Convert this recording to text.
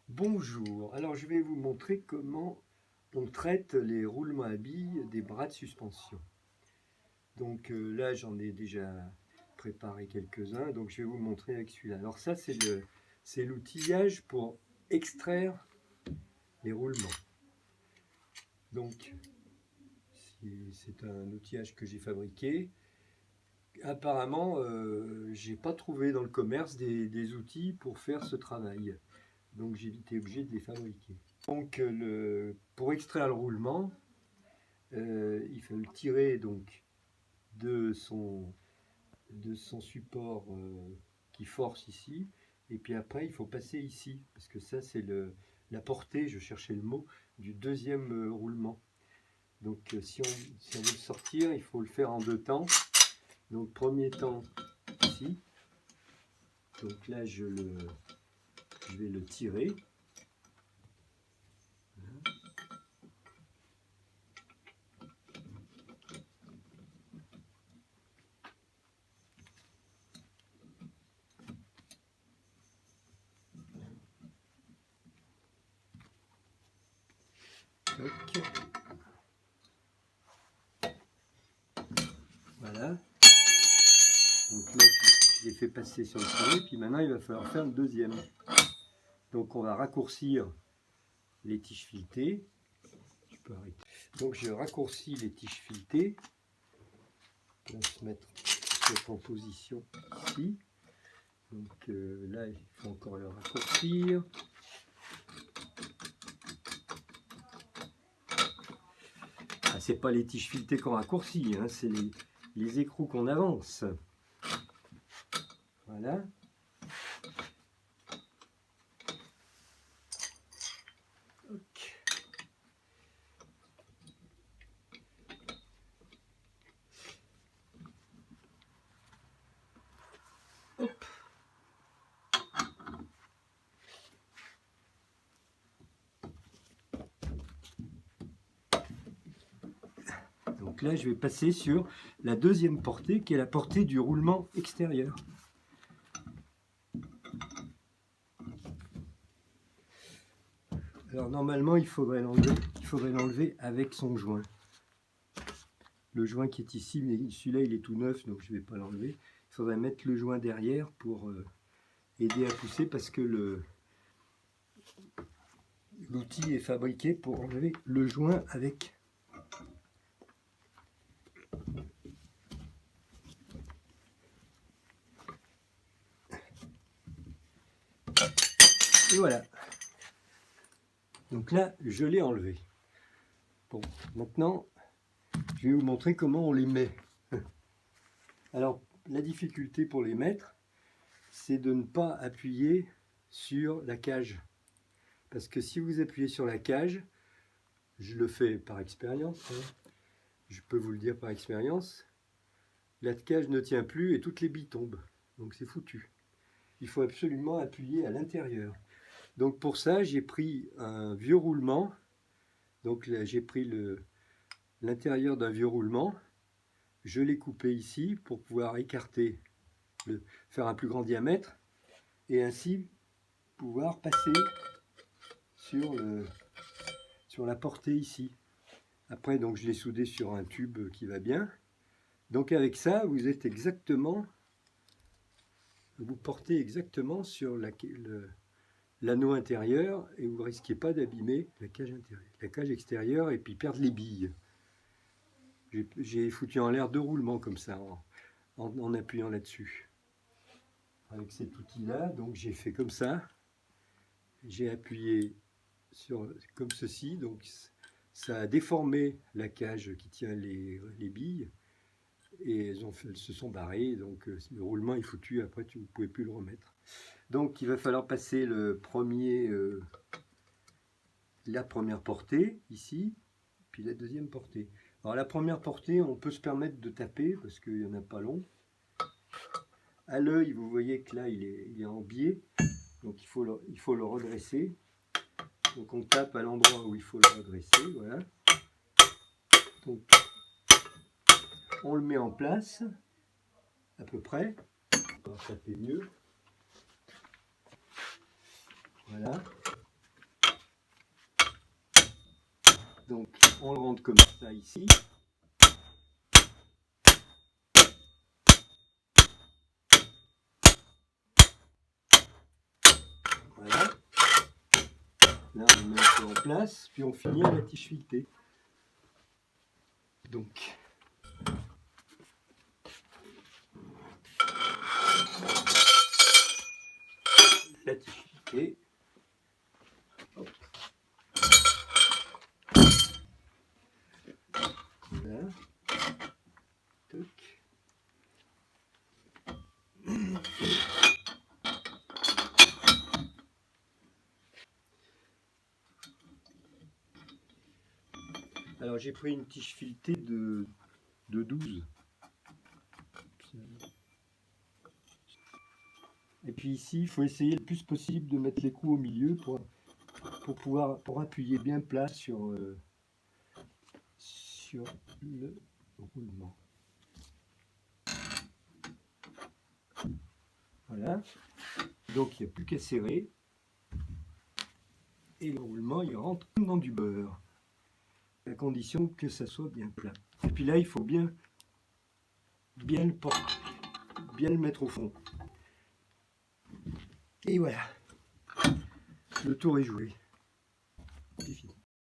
Bonjour, alors je vais vous montrer comment on traite les roulements à billes des bras de suspension. Donc là j'en ai déjà préparé quelques-uns, donc je vais vous montrer avec celui-là. Alors ça c'est l'outillage pour extraire les roulements. Donc c'est un outillage que j'ai fabriqué. Apparemment j'ai pas trouvé dans le commerce des outils pour faire ce travail. Donc j'ai été obligé de les fabriquer. Donc pour extraire le roulement, il faut le tirer donc de son support qui force ici, et puis après il faut passer ici, parce que ça c'est la portée, je cherchais le mot, du deuxième roulement. Donc si on veut le sortir, il faut le faire en deux temps. Donc premier temps ici, donc là je vais le tirer. Toc. Voilà. Donc là, je l'ai fait passer sur le premier, puis maintenant il va falloir faire le deuxième. Donc on va raccourcir les tiges filetées. Je peux arrêter. Donc je raccourcis les tiges filetées. On va se mettre en position ici. Donc là, il faut encore le raccourcir. Ah, c'est pas les tiges filetées qu'on raccourcit, hein, c'est les écrous qu'on avance. Voilà. Hop. Donc là, je vais passer sur la deuxième portée, qui est la portée du roulement extérieur. Alors normalement, il faudrait l'enlever avec son joint. Le joint qui est ici, mais celui-là, il est tout neuf, donc je ne vais pas l'enlever. Il faudrait mettre le joint derrière pour aider à pousser, parce que l'outil est fabriqué pour enlever le joint avec. Et voilà. Donc là, je l'ai enlevé. Bon, maintenant, je vais vous montrer comment on les met. Alors, la difficulté pour les mettre, c'est de ne pas appuyer sur la cage. Parce que si vous appuyez sur la cage, je le fais par expérience, hein, je peux vous le dire par expérience, la cage ne tient plus et toutes les billes tombent. Donc c'est foutu. Il faut absolument appuyer à l'intérieur. Donc pour ça, j'ai pris un vieux roulement. Donc là, j'ai pris l'intérieur d'un vieux roulement. Je l'ai coupé ici pour pouvoir écarter, faire un plus grand diamètre et ainsi pouvoir passer sur la portée ici. Après, donc je l'ai soudé sur un tube qui va bien. Donc avec ça, vous portez exactement sur l'anneau intérieur et vous ne risquez pas d'abîmer la cage extérieure et puis perdre les billes. J'ai foutu en l'air deux roulements comme ça en appuyant là-dessus. Avec cet outil-là, donc j'ai fait comme ça. J'ai appuyé comme ceci, donc ça a déformé la cage qui tient les billes et elles se sont barrées, donc le roulement est foutu, après vous ne pouvez plus le remettre. Donc il va falloir passer la première portée ici, puis la deuxième portée. Alors la première portée, on peut se permettre de taper parce qu'il n'y en a pas long. À l'œil, vous voyez que là il est en biais, donc il faut le redresser. Donc on tape à l'endroit où il faut le redresser, voilà. Donc on le met en place, à peu près. On va taper mieux. Voilà. Donc on le rentre comme ça ici. Voilà. Là on met un peu en place, puis on finit à la tige filetée. Donc la tige filetée. Hop. Voilà. Toc. Alors j'ai pris une tige filetée de 12. Et puis ici, il faut essayer le plus possible de mettre les coups au milieu pour appuyer bien plat sur le roulement. Voilà. Donc il n'y a plus qu'à serrer. Et le roulement, il rentre comme dans du beurre. À condition que ça soit bien plat. Et puis là, il faut bien le mettre au fond. Et voilà. Le tour est joué.